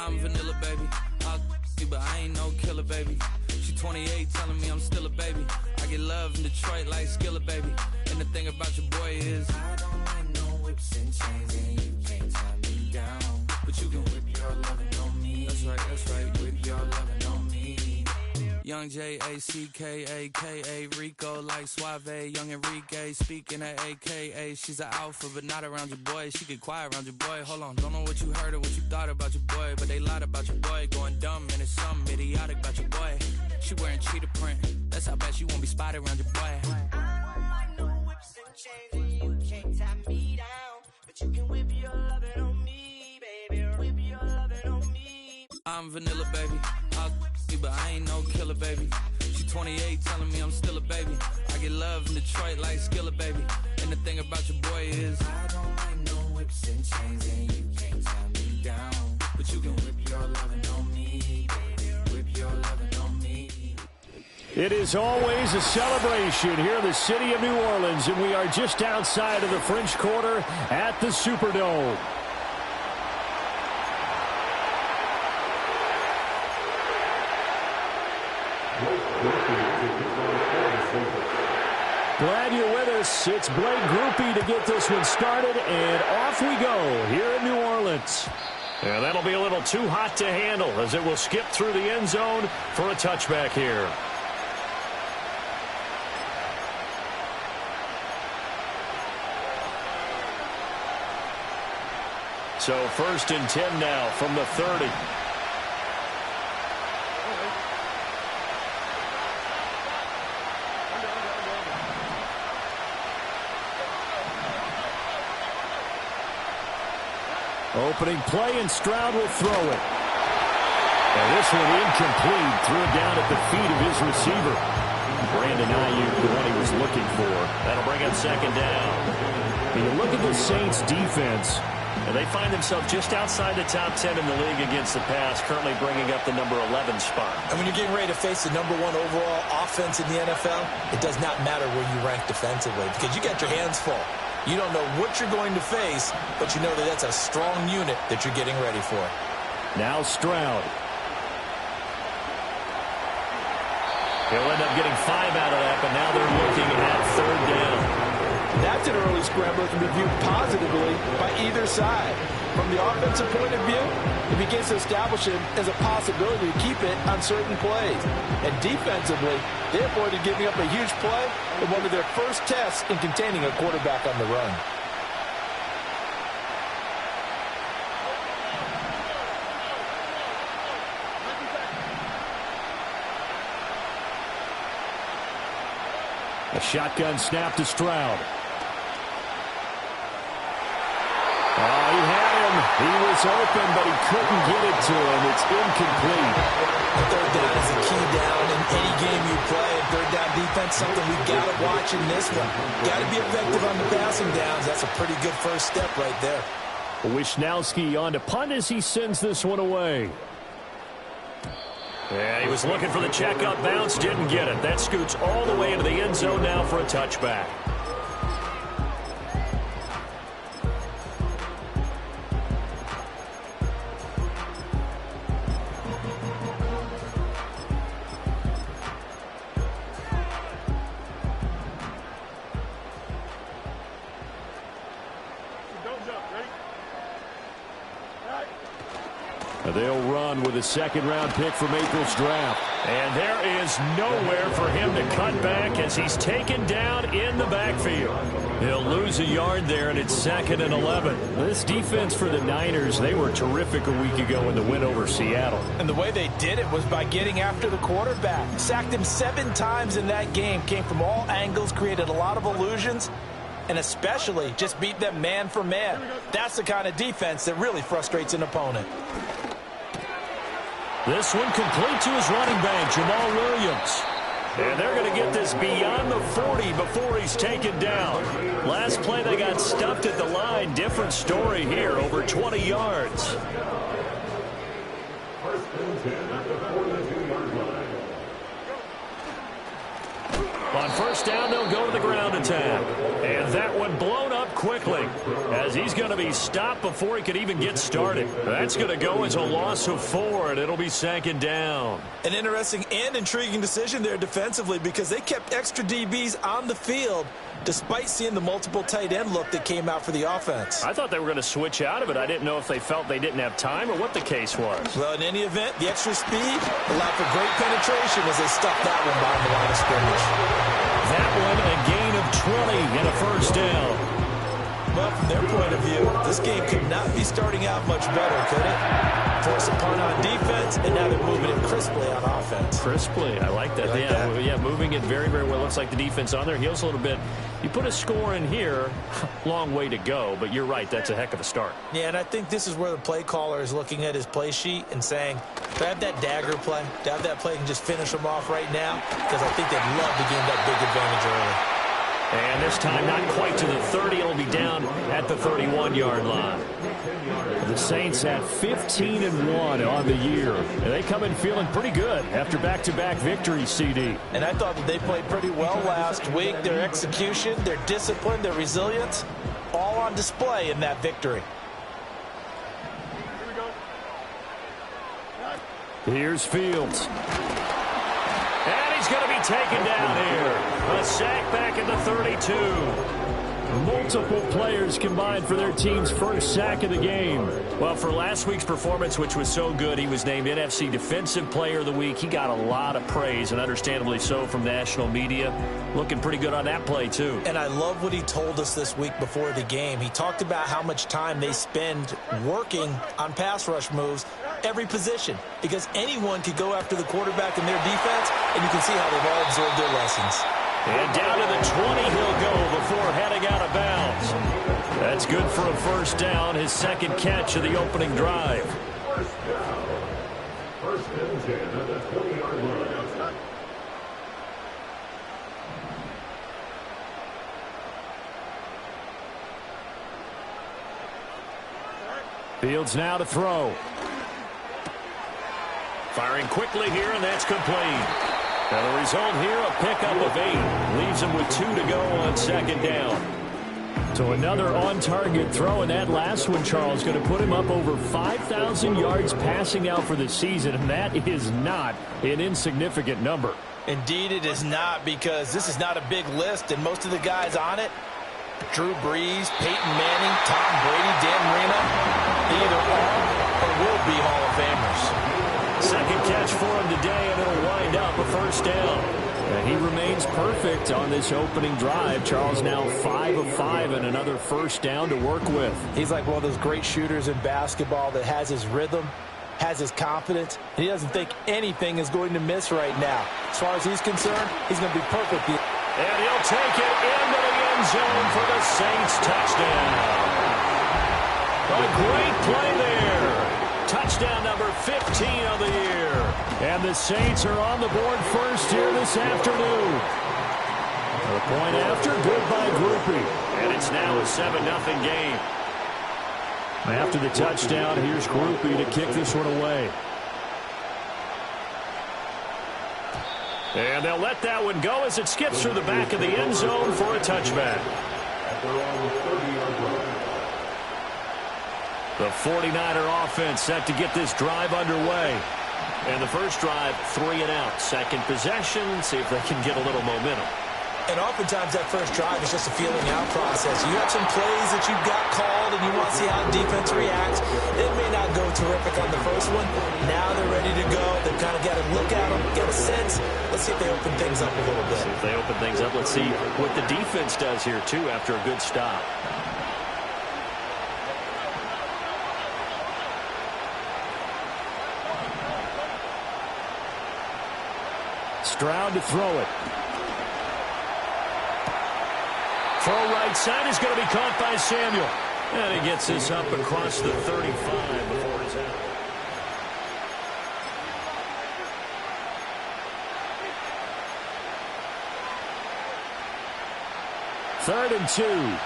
I'm vanilla, baby. I'll you, but I ain't no killer, baby. She 28, telling me I'm still a baby. I get love in Detroit like Skillet, baby. And the thing about your boy is I don't like no whips and chains, and you can't tie me down. But you can whip your lovin' on me. That's right, whip your lovin' on me. Young J-A-C-K-A-K-A, Rico like Suave, young Enrique, speaking at AKA. She's an alpha, but not around your boy. She get quiet around your boy. Hold on, don't know what you heard or what you thought about your boy, but they lied about your boy. Going dumb and it's something idiotic about your boy. She wearing cheetah print, that's how bad she won't be spotted around your boy. I don't like no whips and chains, and you can't tie me down, but you can whip your lovin' on me, baby. Whip your lovin' on me. I'm vanilla, baby. I'll you, but I ain't no killer, baby. She 28, telling me I'm still a baby. I get love in Detroit like Skillet, baby. And the thing about your boy is I don't like no whips and chains, and you can't tie me down, but you can whip your lovin' on me, baby. Whip your lovin' on me. It is always a celebration here in the city of New Orleans, and we are just outside of the French Quarter at the Superdome. Glad you're with us. It's Blake Grupe to get this one started, and off we go here in New Orleans. And that'll be a little too hot to handle as it will skip through the end zone for a touchback here. So 1st and 10 now from the 30. Opening play, and Stroud will throw it. And this one incomplete. Threw it down at the feet of his receiver. Brandon Ayuk, the one he was looking for. That'll bring up 2nd down. And you look at the Saints defense, and they find themselves just outside the top 10 in the league against the pass, currently bringing up the number 11 spot. And when you're getting ready to face the number 1 overall offense in the NFL, it does not matter where you rank defensively because you got your hands full. You don't know what you're going to face, but you know that that's a strong unit that you're getting ready for. Now Stroud. He'll end up getting 5 out of that, but now they're looking at 3rd down. That's an early scrambler that can be viewed positively by either side. From the offensive point of view, it begins to establish it as a possibility to keep it on certain plays. And defensively, they avoided giving up a huge play in one of their first tests in containing a quarterback on the run. A shotgun snap to Stroud. Oh, he had him. He was open, but he couldn't get it to him. It's incomplete. A 3rd down is a key down in any game you play. And 3rd down defense, something we got to watch in this one. Got to be effective on the passing downs. That's a pretty good first step right there. Wisnowski on to punt as he sends this one away. Yeah, he was looking for the check-up bounce, didn't get it. That scoots all the way into the end zone now for a touchback. They'll run with a 2nd-round pick from April's draft. And there is nowhere for him to cut back as he's taken down in the backfield. He'll lose a yard there, and it's 2nd and 11. This defense for the Niners, they were terrific a week ago in the win over Seattle. And the way they did it was by getting after the quarterback. Sacked him 7 times in that game. Came from all angles, created a lot of illusions, and especially just beat them man for man. That's the kind of defense that really frustrates an opponent. This one complete to his running back, Jamal Williams. And they're going to get this beyond the 40 before he's taken down. Last play, they got stuffed at the line. Different story here, over 20 yards. On 1st down, they'll go to the ground attack. And that one blown up quickly as as he's going to be stopped before he could even get started. That's going to go as a loss of 4, and it'll be 2nd down. An interesting and intriguing decision there defensively because they kept extra DBs on the field despite seeing the multiple tight end look that came out for the offense. I thought they were going to switch out of it. I didn't know if they felt they didn't have time or what the case was. Well, in any event, the extra speed allowed for great penetration as they stuffed that one behind the line of scrimmage. That one a gain of 20 and a 1st down. Well, from their point of view, this game could not be starting out much better, could it? Force a punt on defense, and now they're moving it crisply on offense. Crisply, I like that. Yeah, moving it very, very well. Looks like the defense on their heels a little bit. You put a score in here, long way to go, but you're right, that's a heck of a start. Yeah, and I think this is where the play caller is looking at his play sheet and saying, do I have that dagger play? Do I have that play and just finish them off right now? Because I think they'd love to gain that big advantage early. And this time not quite to the 30. It'll be down at the 31-yard line. The Saints at 15-1 on the year. And they come in feeling pretty good after back-to-back victories, CD. And I thought that they played pretty well last week. Their execution, their discipline, their resilience, all on display in that victory. Here's Fields. And he's going to be taken down here. A sack back at the 32. Multiple players combined for their team's first sack of the game. Well, for last week's performance, which was so good, he was named NFC Defensive Player of the Week. He got a lot of praise, and understandably so, from national media. Looking pretty good on that play, too. And I love what he told us this week before the game. He talked about how much time they spend working on pass rush moves, every position, because anyone could go after the quarterback in their defense, and you can see how they've all absorbed their lessons. And down to the 20 he'll go before heading out of bounds. That's good for a 1st down, his 2nd catch of the opening drive. Fields now to throw. Firing quickly here, and that's complete. And the result here, a pickup of 8. Leaves him with 2 to go on 2nd down. So another on-target throw, and that last one, Charles, going to put him up over 5,000 yards passing out for the season, and that is not an insignificant number. Indeed it is not, because this is not a big list, and most of the guys on it, Drew Brees, Peyton Manning, Tom Brady, Dan Marino, either are or will be Hall of Famers. 2nd catch for him today, and it'll wind up a 1st down. And he remains perfect on this opening drive. Charles now 5 of 5 and another 1st down to work with. He's like one of those great shooters in basketball that has his rhythm, has his confidence, and he doesn't think anything is going to miss right now. As far as he's concerned, he's going to be perfect. And he'll take it into the end zone for the Saints touchdown. A great play there. Touchdown number 15 of the year. And the Saints are on the board first here this afternoon. The point after, good by Grupe. And it's now a 7-0 game. After the touchdown, here's Grupe to kick this one away. And they'll let that one go as it skips through the back of the end zone for a touchback. The 49er offense set to get this drive underway. And the first drive, 3 and out. 2nd possession, see if they can get a little momentum. And oftentimes that first drive is just a feeling out process. You have some plays that you've got called and you want to see how the defense reacts. It may not go terrific on the first one. Now they're ready to go. They've kind of got to look at them, get a sense. Let's see if they open things up a little bit. See if they open things up. Let's see what the defense does here, too, after a good stop. Stroud to throw it. Throw right side is going to be caught by Samuel. And he gets this up across the 35 before he's out. Third and 2.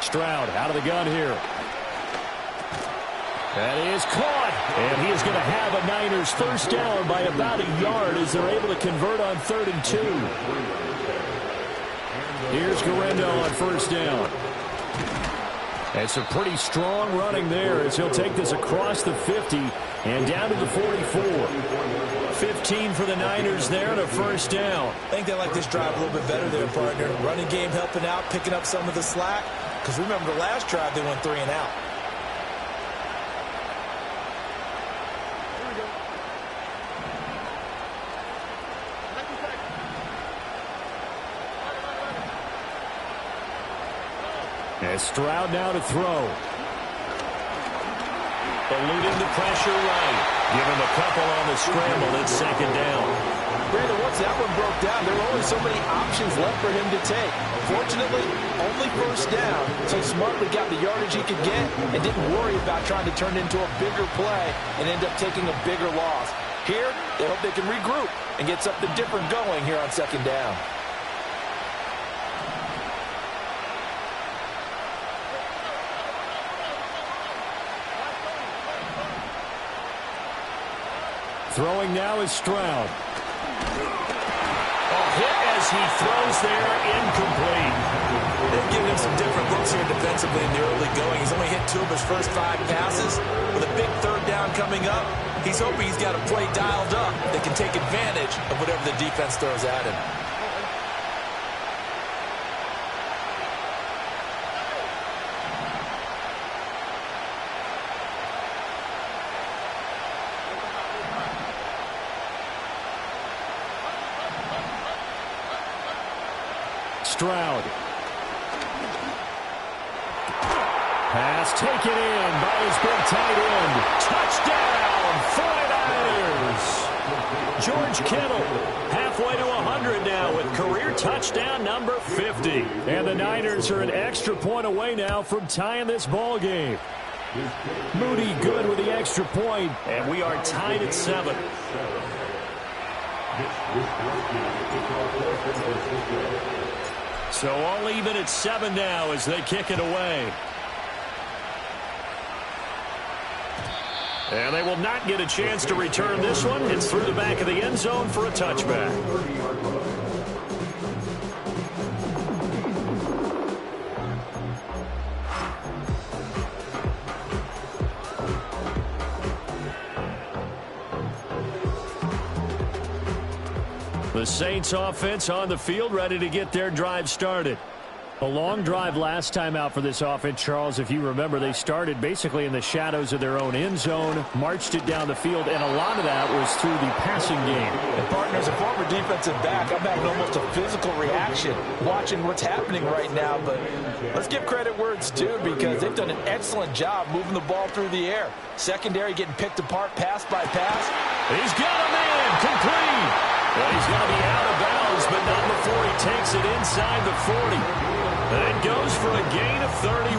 Stroud out of the gun here. That is caught. And he is going to have a Niners first down by about a yard as they're able to convert on 3rd and 2. Here's Guerrero on first down. And some pretty strong running there as he'll take this across the 50 and down to the 44. 15 for the Niners there and a first down. I think they like this drive a little bit better there, partner. Running game helping out, picking up some of the slack. Because remember the last drive, they went 3 and out. As Stroud now to throw. Eluding the pressure right. Give him a couple on the scramble. It's 2nd down. Brandon, once that one broke down, there were only so many options left for him to take. Fortunately, only first down, so he smartly got the yardage he could get and didn't worry about trying to turn it into a bigger play and end up taking a bigger loss. Here, they hope they can regroup and get something different going here on 2nd down. Throwing now is Stroud. A hit as he throws there, incomplete. They've given him some different looks here defensively in the early going. He's only hit 2 of his first 5 passes. With a big 3rd down coming up, he's hoping he's got a play dialed up that can take advantage of whatever the defense throws at him. Stroud. Pass taken in by his big tight end. Touchdown, 49ers. George Kittle halfway to 100 now with career touchdown number 50. And the Niners are an extra point away now from tying this ball game. Moody good with the extra point, and we are tied at 7. So all even at 7 now as they kick it away. And they will not get a chance to return this one. It's through the back of the end zone for a touchback. The Saints offense on the field, ready to get their drive started. A long drive last time out for this offense, Charles. If you remember, they started basically in the shadows of their own end zone, marched it down the field, and a lot of that was through the passing game. And partners, a former defensive back, I'm having almost a physical reaction watching what's happening right now. But let's give credit where it's due because they've done an excellent job moving the ball through the air. Secondary getting picked apart pass by pass. He's got a man complete. Well, he's going to be out of bounds, but not before he takes it inside the 40. And goes for a gain of 31.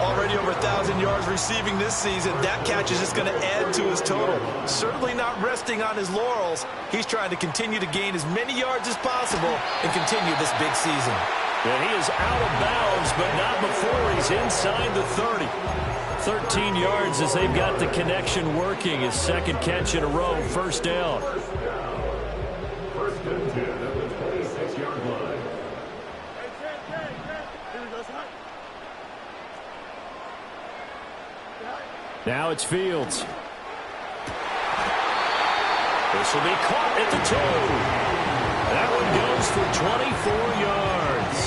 Already over 1,000 yards receiving this season. That catch is just going to add to his total. Certainly not resting on his laurels. He's trying to continue to gain as many yards as possible and continue this big season. And he is out of bounds, but not before he's inside the 30. 13 yards as they've got the connection working. His 2nd catch in a row, first down. Now it's Fields. This will be caught at the 2. That one goes for 24 yards.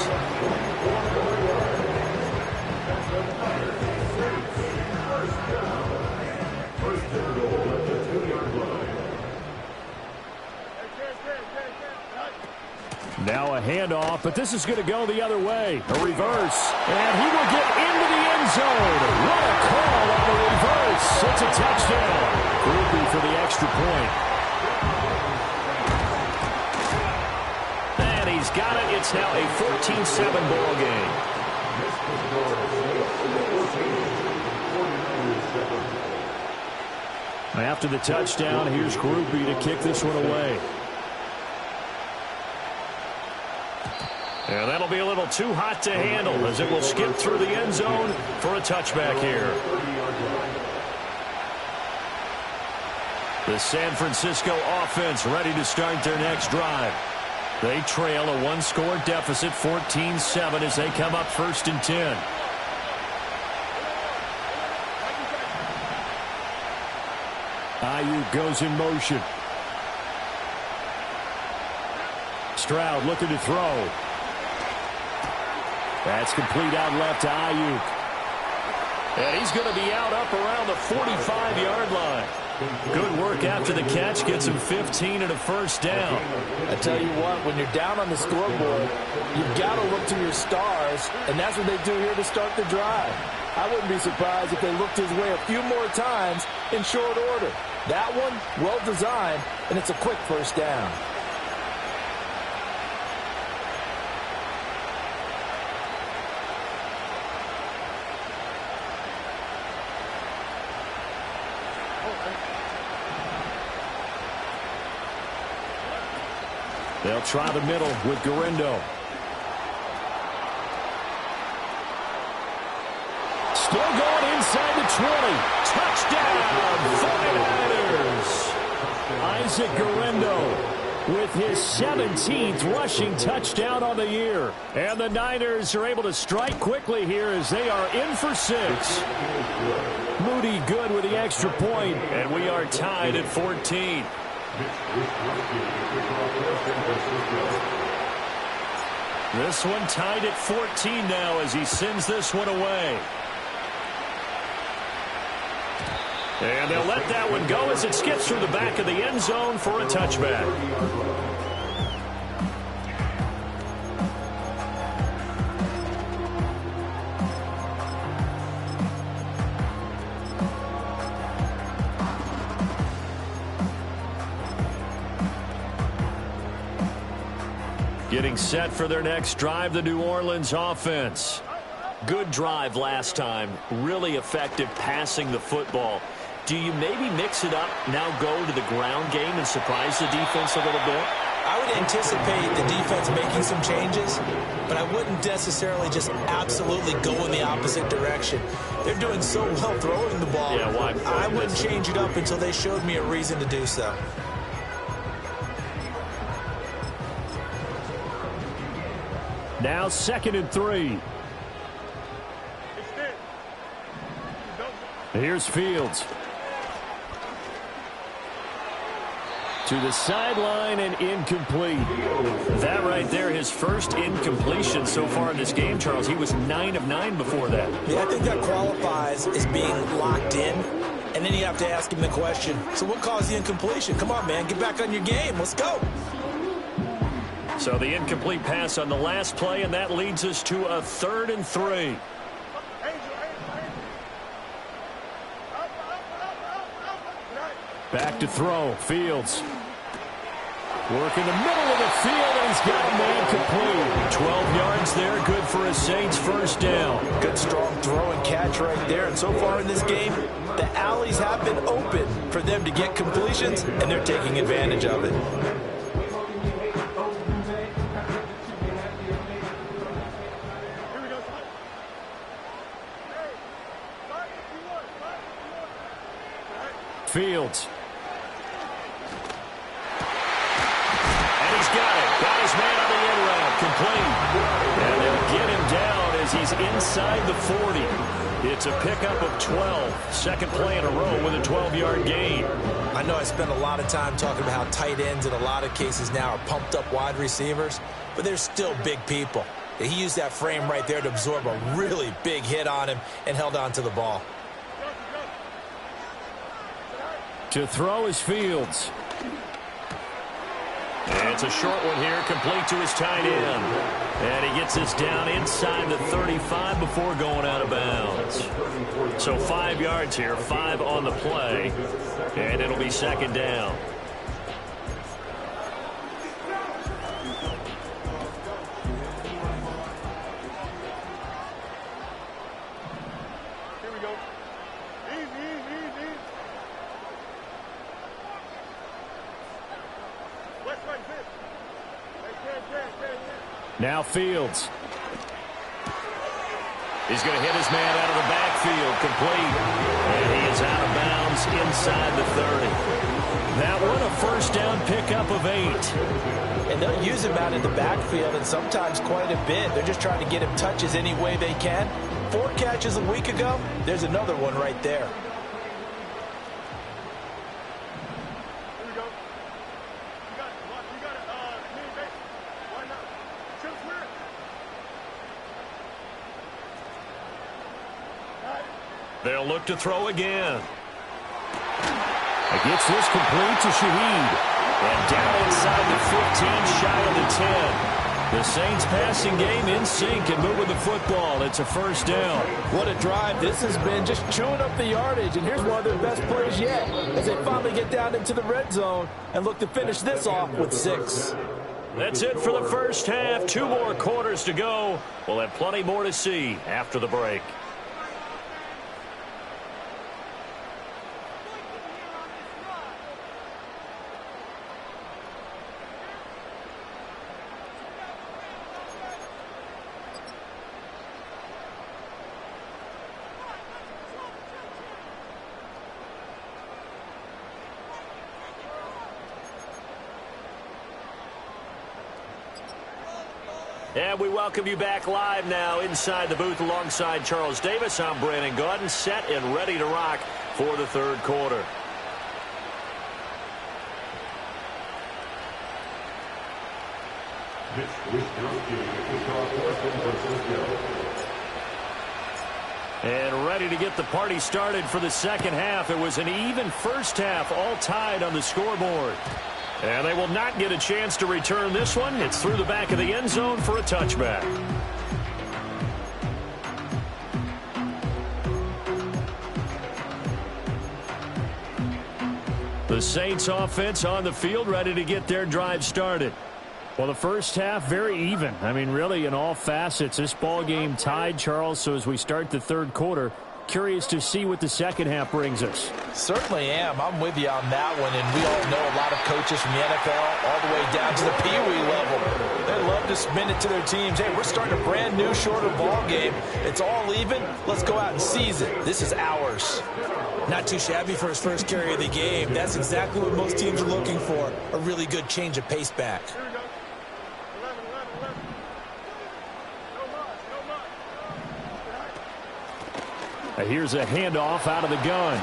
Now a handoff, but this is going to go the other way. A reverse, and he will get into the end zone. What a call on the reverse. It's a touchdown. Groupie for the extra point. And he's got it. It's now a 14-7 ball game. After the touchdown, here's Groupie to kick this one away. And that'll be a little too hot to handle as it will skip through the end zone for a touchback here. The San Francisco offense ready to start their next drive. They trail a one-score deficit, 14-7, as they come up 1st and 10. Ayuk goes in motion. Stroud looking to throw. That's complete out left to Ayuk. And he's going to be out up around the 45-yard line. Good work after the catch. Gets him 15 and a first down. I tell you what, when you're down on the scoreboard, you've got to look to your stars, and that's what they do here to start the drive. I wouldn't be surprised if they looked his way a few more times in short order. That one, well designed, and it's a quick first down. They'll try the middle with Guerendo. Still going inside the 20. Touchdown, 49ers. Isaac Guerendo with his 17th rushing touchdown on the year. And the Niners are able to strike quickly here as they are in for 6. Moody good with the extra point, and we are tied at 14. This one tied at 14 now as he sends this one away. And they'll let that one go as it skips through the back of the end zone for a touchback. Getting set for their next drive, the New Orleans offense. Good drive last time. Really effective passing the football. Do you maybe mix it up, now go to the ground game and surprise the defense a little bit? I would anticipate the defense making some changes, but I wouldn't necessarily just absolutely go in the opposite direction. They're doing so well throwing the ball. Yeah, why? I wouldn't change it up until they showed me a reason to do so. Now 2nd and 3. Here's Fields. To the sideline and incomplete. That right there, his first incompletion so far in this game, Charles. He was 9 of 9 before that. Yeah, I think that qualifies as being locked in. And then you have to ask him the question, so what caused the incompletion? Come on, man, get back on your game. Let's go. So the incomplete pass on the last play, and that leads us to a 3rd and 3. Back to throw. Fields. Work in the middle of the field, and he's got a man complete. 12 yards there, good for a Saints first down. Good, strong throw and catch right there. And so far in this game, the alleys have been open for them to get completions, and they're taking advantage of it. Fields. And he's got it. Got his man on the end route. Complete. And they'll get him down as he's inside the 40. It's a pickup of 12. Second play in a row with a 12-yard gain. I know I spent a lot of time talking about how tight ends in a lot of cases now are pumped up wide receivers, but they're still big people. He used that frame right there to absorb a really big hit on him and held on to the ball. To throw is Fields. And it's a short one here, complete to his tight end. And he gets this down inside the 35 before going out of bounds. So 5 yards here, 5 on the play. And it'll be 2nd down. Now Fields. He's going to hit his man out of the backfield, complete. And he is out of bounds inside the 30. That one a first down pickup of 8. And they'll use him out in the backfield, and sometimes quite a bit. They're just trying to get him touches any way they can. 4 catches a week ago. There's another one right there. They'll look to throw again. He gets this complete to Shaheed. And down inside the 15, shy of the 10. The Saints passing game in sync and moving the football. It's a first down. What a drive this has been, just chewing up the yardage. And here's one of their best plays yet as they finally get down into the red zone and look to finish this off with 6. That's it for the first half. 2 more quarters to go. We'll have plenty more to see after the break. And we welcome you back live now inside the booth alongside Charles Davis. I'm Brandon Gaudin, set and ready to rock for the third quarter. And ready to get the party started for the second half. It was an even first half, all tied on the scoreboard. And they will not get a chance to return this one. It's through the back of the end zone for a touchback. The Saints offense on the field, ready to get their drive started. Well, the first half, very even. I mean, really, in all facets, this ball game tied, Charles. So as we start the third quarter, curious to see what the second half brings us. Certainly am. I'm with you on that one. And we all know a lot of coaches from the NFL all the way down to the Pee-wee level. They love to spin it to their teams. Hey, we're starting a brand new, shorter ball game. It's all even. Let's go out and seize it. This is ours. Not too shabby for his first carry of the game. That's exactly what most teams are looking for. A really good change of pace back. Here's a handoff out of the gun.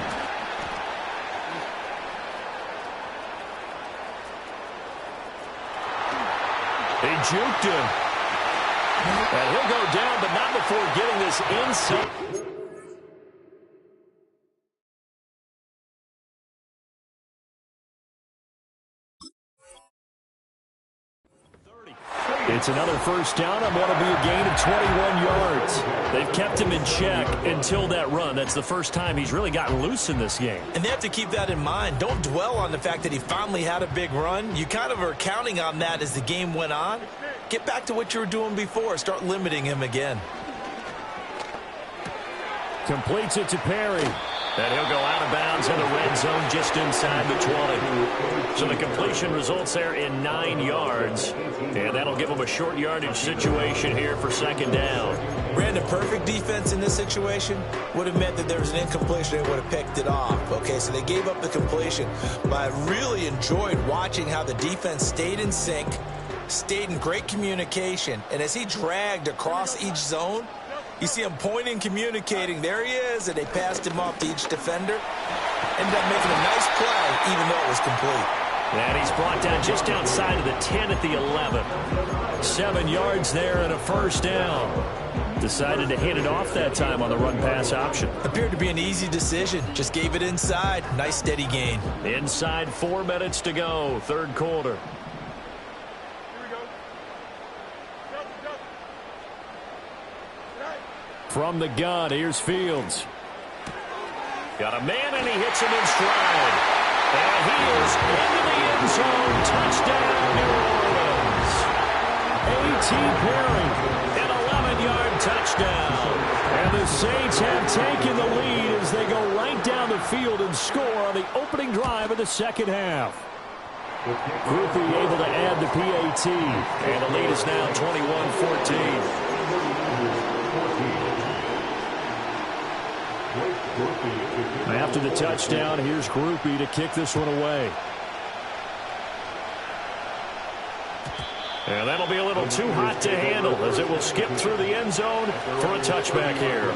They juked him. And he'll go down, but not before getting this inside. It's another first down on what will be a gain of 21 yards. They've kept him in check until that run. That's the first time he's really gotten loose in this game. And they have to keep that in mind. Don't dwell on the fact that he finally had a big run. You kind of are counting on that as the game went on. Get back to what you were doing before. Start limiting him again. Completes it to Perry. And he'll go out of bounds in the red zone just inside the 20. So the completion results there in 9 yards. And that'll give them a short yardage situation here for second down. Brandon, perfect defense in this situation would have meant that there was an incompletion. They would have picked it off. Okay, so they gave up the completion. But I really enjoyed watching how the defense stayed in sync, stayed in great communication. And as he dragged across each zone, you see him pointing, communicating. There he is, and they passed him off to each defender. Ended up making a nice play, even though it was complete. And he's brought down just outside of the 10 at the 11. 7 yards there and a first down. Decided to hand it off that time on the run-pass option. Appeared to be an easy decision. Just gave it inside. Nice, steady gain. Inside 4 minutes to go, third quarter. From the gun, here's Fields. Got a man, and he hits him in stride. And he is into the end zone. Touchdown, New Orleans. A.T. Perry, an 11-yard touchdown. And the Saints have taken the lead as they go right down the field and score on the opening drive of the second half. Grupe able to add the PAT. And the lead is now 21-14. After the touchdown, here's Grupe to kick this one away. And that'll be a little too hot to handle as it will skip through the end zone for a touchback here.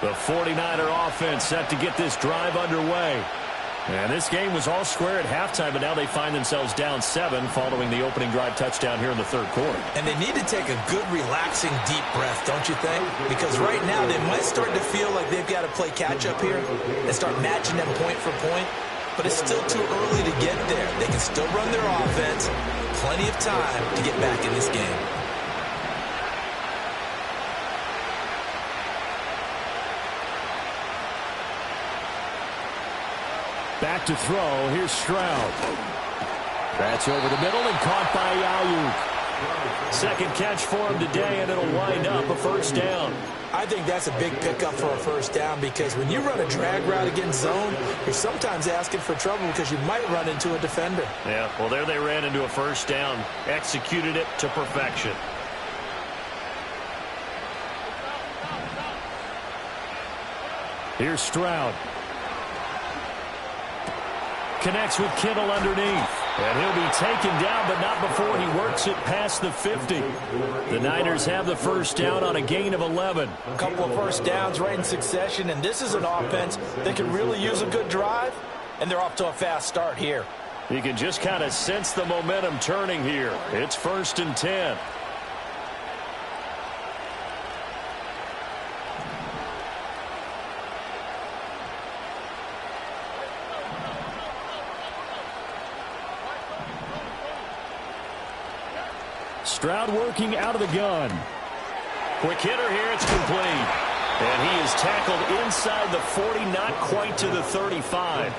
The 49er offense set to get this drive underway. And this game was all square at halftime, but now they find themselves down 7 following the opening drive touchdown here in the third quarter. And they need to take a good, relaxing, deep breath, don't you think? Because right now they might start to feel like they've got to play catch-up here and start matching them point for point. But it's still too early to get there. They can still run their offense. Plenty of time to get back in this game. Back to throw. Here's Stroud. That's over the middle and caught by Aiyuk. Second catch for him today, and it'll wind up a first down. I think that's a big pickup for a first down because when you run a drag route against zone, you're sometimes asking for trouble because you might run into a defender. Yeah, well, there they ran into a first down. Executed it to perfection. Here's Stroud. Connects with Kittle underneath. And he'll be taken down, but not before he works it past the 50. The Niners have the first down on a gain of 11. A couple of first downs right in succession, and this is an offense that can really use a good drive, and they're off to a fast start here. You can just kind of sense the momentum turning here. It's 1st and 10. Stroud working out of the gun. Quick hitter here. It's complete. And he is tackled inside the 40, not quite to the 35.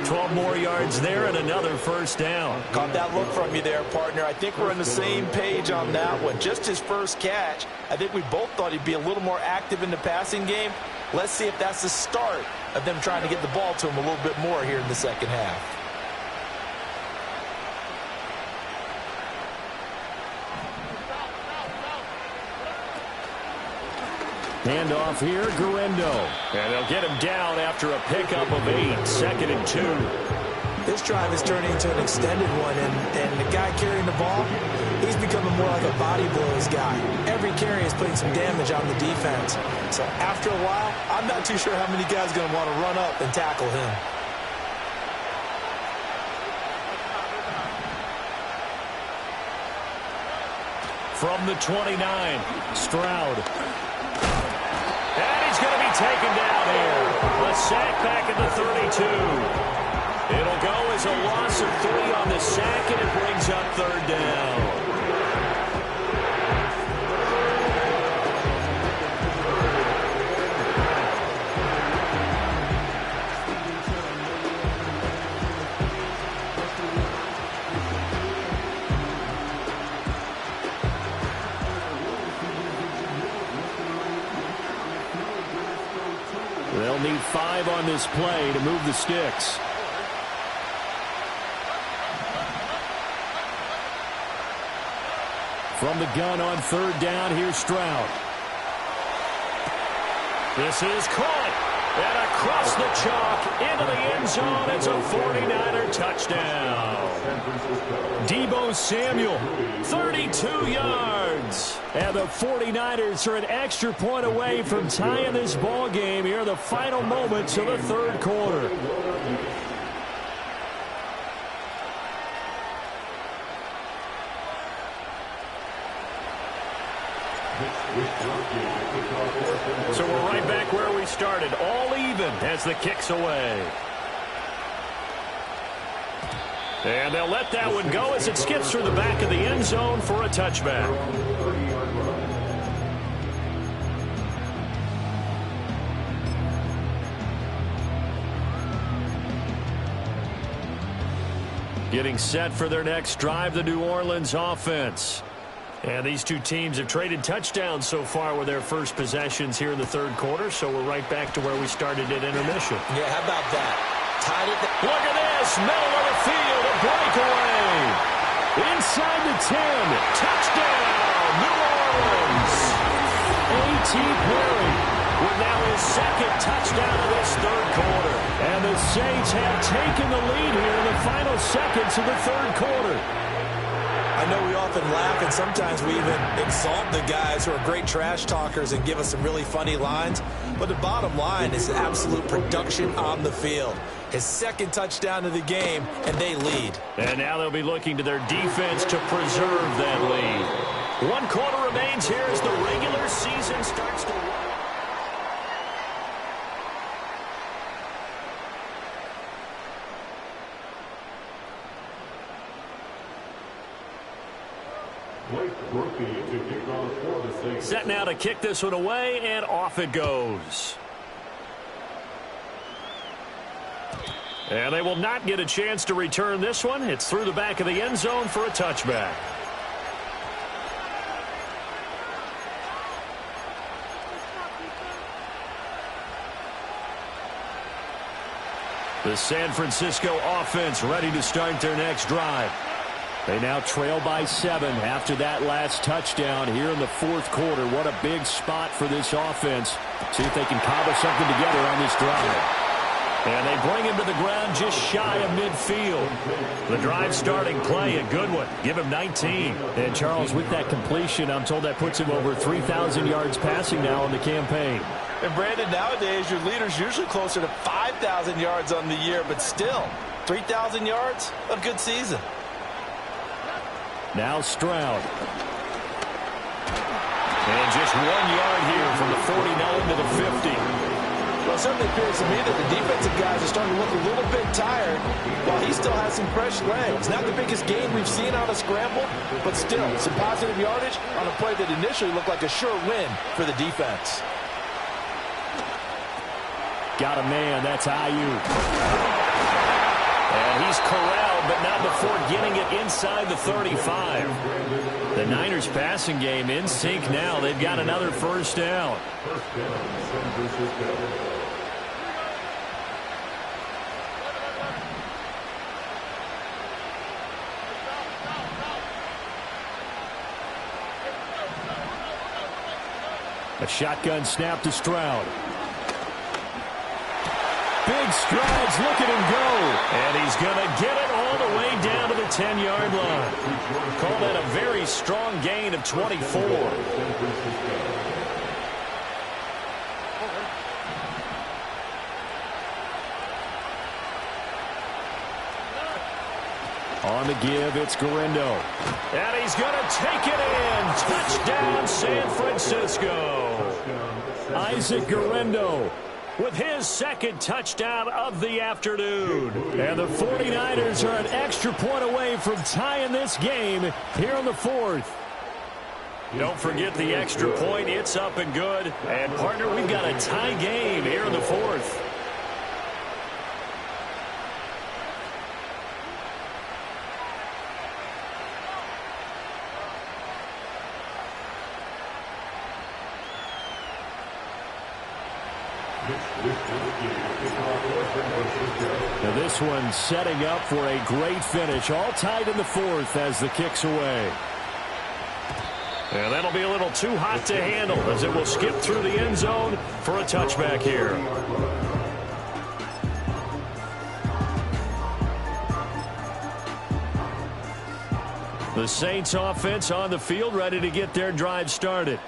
12 more yards there and another first down. Caught that look from you there, partner. I think we're on the same page on that one. Just his first catch. I think we both thought he'd be a little more active in the passing game. Let's see if that's the start of them trying to get the ball to him a little bit more here in the second half. Handoff here, Guerendo. And they'll get him down after a pickup of 8, 2nd and 2. This drive is turning into an extended one, and the guy carrying the ball, he's becoming more like a body blows guy. Every carry is putting some damage on the defense. So after a while, I'm not too sure how many guys are going to want to run up and tackle him. From the 29, Stroud. And he's going to be taken down here. A sack back at the 32. It'll go as a loss of 3 on the sack, and it brings up 3rd down. They'll need 5 on this play to move the sticks. From the gun on 3rd down, here's Stroud. This is caught. And across the chalk into the end zone. It's a 49er touchdown. Deebo Samuel, 32 yards. And the 49ers are an extra point away from tying this ball game here in the final moments of the third quarter. So we're right back where we started, all even as the kick's away. And they'll let that one go as it skips through the back of the end zone for a touchback. Getting set for their next drive, the New Orleans offense. And these two teams have traded touchdowns so far with their first possessions here in the third quarter, so we're right back to where we started at intermission. Yeah, how about that? Tied it. Look at this. Middle of the field, a breakaway. Inside the 10. Touchdown, New Orleans. A.T. Perry with now his second touchdown of this third quarter. And the Saints have taken the lead here in the final seconds of the third quarter. I know we often laugh, and sometimes we even exalt the guys who are great trash talkers and give us some really funny lines. But the bottom line is absolute production on the field. His second touchdown of the game, and they lead. And now they'll be looking to their defense to preserve that lead. 1 quarter remains here as the regular season starts to run. Set now to kick this one away, and off it goes. And they will not get a chance to return this one. It's through the back of the end zone for a touchback. The San Francisco offense ready to start their next drive. They now trail by 7 after that last touchdown here in the fourth quarter. What a big spot for this offense. See if they can cobble something together on this drive. And they bring him to the ground just shy of midfield. The drive starting play, a good one. Give him 19. And Charles, with that completion, I'm told that puts him over 3,000 yards passing now in the campaign. And Brandon, nowadays your leader's usually closer to 5,000 yards on the year, but still, 3,000 yards, a good season. Now Stroud. And just 1 yard here from the 49 to the 50. Well, it certainly appears to me that the defensive guys are starting to look a little bit tired while he still has some fresh legs. Not the biggest gain we've seen on a scramble, but still some positive yardage on a play that initially looked like a sure win for the defense. Got a man, that's Ayuk. And he's corralled, but not before getting it inside the 35. The Niners passing game in sync now. They've got another first down. A shotgun snap to Stroud. Big strides, look at him go. And he's going to get it all the way down to the 10-yard line. Call that a very strong gain of 24. On the give, it's Guerendo. And he's going to take it in. Touchdown, San Francisco. Isaac Guerendo with his second touchdown of the afternoon. And the 49ers are an extra point away from tying this game here in the fourth. Don't forget the extra point. It's up and good. And, partner, we've got a tie game here in the fourth. Now this one setting up for a great finish. All tied in the fourth as the kick's away. And that'll be a little too hot to handle as it will skip through the end zone for a touchback here. The Saints offense on the field ready to get their drive started.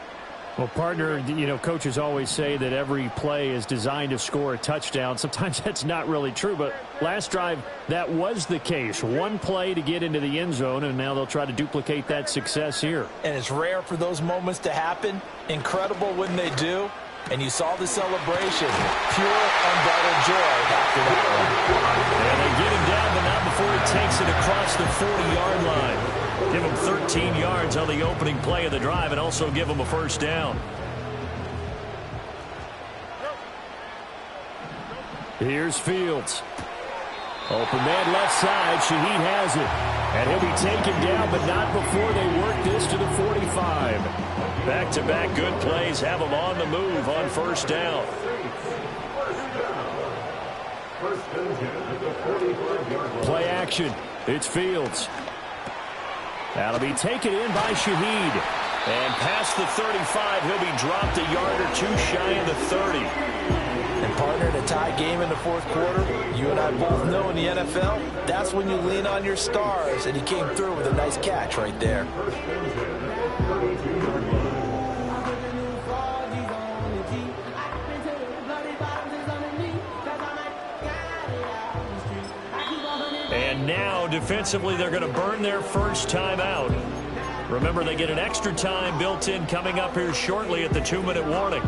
Well, partner, you know, coaches always say that every play is designed to score a touchdown. Sometimes that's not really true, but last drive, that was the case. One play to get into the end zone, and now they'll try to duplicate that success here. And it's rare for those moments to happen. Incredible when they do. And you saw the celebration. Pure, unbridled joy after that one. And they get him down, but not before he takes it across the 40-yard line. Give him 13 yards on the opening play of the drive and also give him a first down. Here's Fields. Open man left side. Shaheed has it. And he'll be taken down, but not before they work this to the 45. Back-to-back good plays have them on the move on first down. Play action. It's Fields. That'll be taken in by Shaheed. And past the 35, he'll be dropped a yard or two shy of the 30. And partner, in a tie game in the fourth quarter, you and I both know in the NFL, that's when you lean on your stars, and he came through with a nice catch right there. And now, defensively, they're going to burn their first time out. Remember, they get an extra time built in coming up here shortly at the 2-minute warning.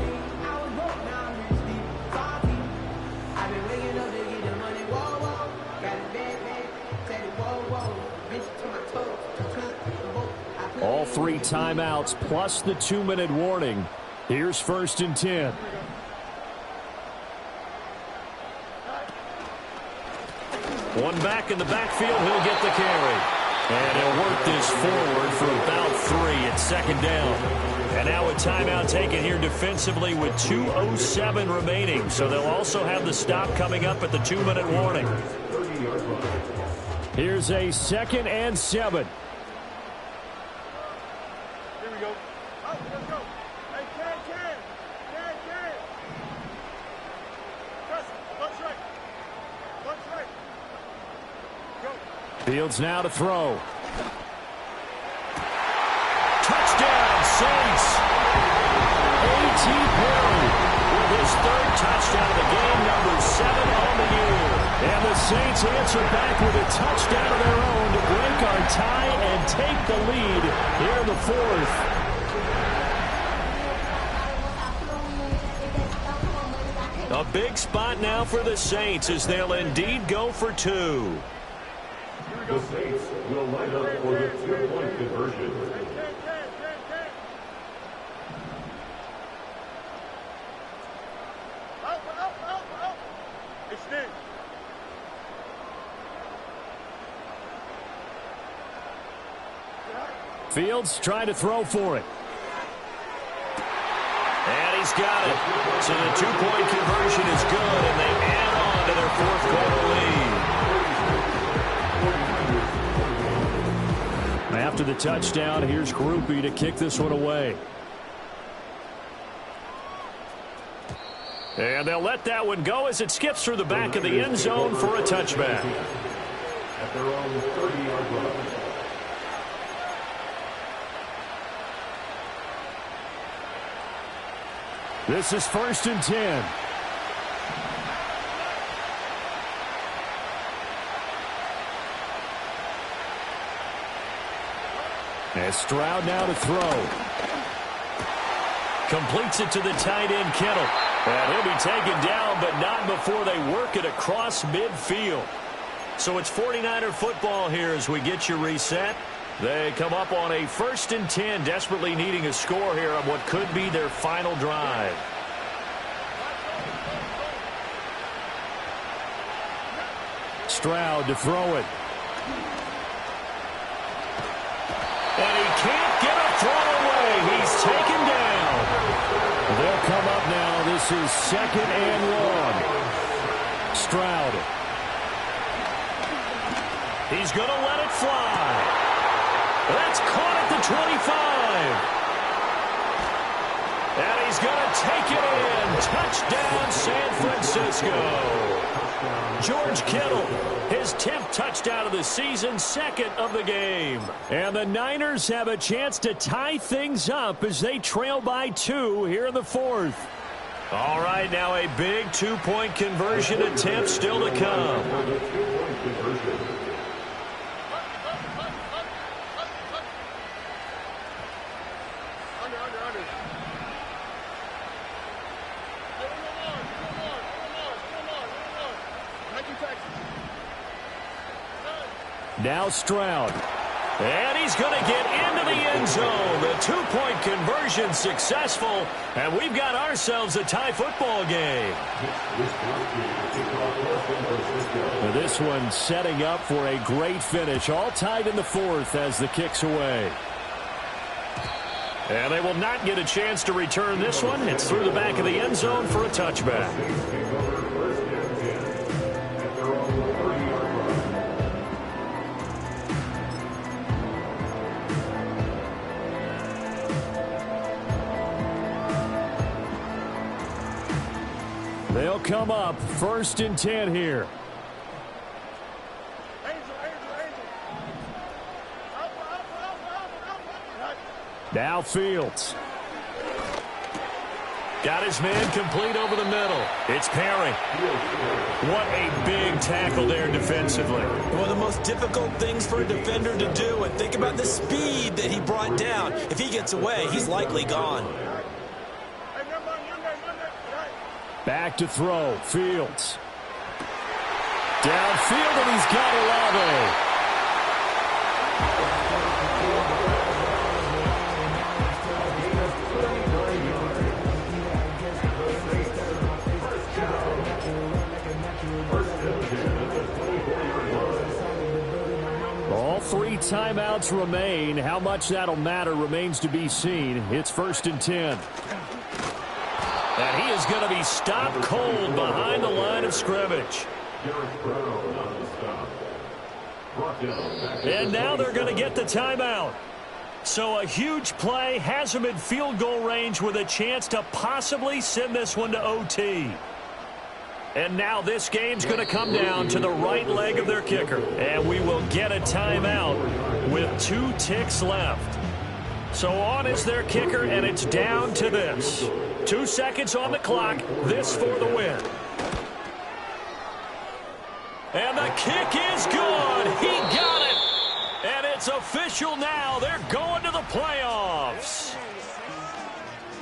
All 3 timeouts plus the 2-minute warning. Here's 1st and 10. One back in the backfield, he'll get the carry. And he'll work this forward for about 3 at 2nd down. And now a timeout taken here defensively with 2:07 remaining. So they'll also have the stop coming up at the 2-minute warning. Here's a 2nd and 7. Here we go. Oh, let's go. Hey, Ken. Press. Lunch right. Fields now to throw. Touchdown, Saints. A.T. Perry with his 3rd touchdown of the game, number 7 on the year. And the Saints answer back with a touchdown of their own to break our tie and take the lead here in the 4th. A big spot now for the Saints as they'll indeed go for 2. The Saints will line up for the 2-point conversion. Extend. Fields trying to throw for it. And he's got it. So the 2-point conversion is good, and they add on to their 4th quarter lead. After the touchdown, here's Grupe to kick this one away. And they'll let that one go as it skips through the back of the end zone for a touchback. At their own 30-yard line. This is 1st and 10. As Stroud now to throw. Completes it to the tight end, Kittle. And he'll be taken down, but not before they work it across midfield. So it's 49er football here as we get you reset. They come up on a 1st and 10, desperately needing a score here on what could be their final drive. Stroud to throw it. And he can't get a throw away. He's taken down. They'll come up now. This is 2nd and long. Stroud. He's going to let it fly. That's caught at the 25. And he's going to take it in. Touchdown, San Francisco. George Kittle, his 10th touchdown of the season, 2nd of the game. And the Niners have a chance to tie things up as they trail by 2 here in the 4th. All right, now a big 2-point conversion attempt still to come. Now Stroud. And he's is going to get into the end zone. The two-point conversion successful, and we've got ourselves a tie football game. Now this one setting up for a great finish, all tied in the fourth as the kick's away. And they will not get a chance to return this one. It's through the back of the end zone for a touchback. They'll come up 1st and 10 here. Now Fields. Got his man complete over the middle. It's Perry. What a big tackle there defensively. One of the most difficult things for a defender to do, and think about the speed that he brought down. If he gets away, he's likely gone. Back to throw. Fields. Downfield, and he's got Olave. All 3 timeouts remain. How much that'll matter remains to be seen. It's 1st and 10. And he is going to be stopped cold behind the line of scrimmage. And now they're going to get the timeout. So a huge play has them in field goal range with a chance to possibly send this one to OT. And now this game's going to come down to the right leg of their kicker. And we will get a timeout with 2 ticks left. So on is their kicker, and it's down to this. 2 seconds on the clock. This for the win. And the kick is good. He got it. And it's official now. They're going to the playoffs.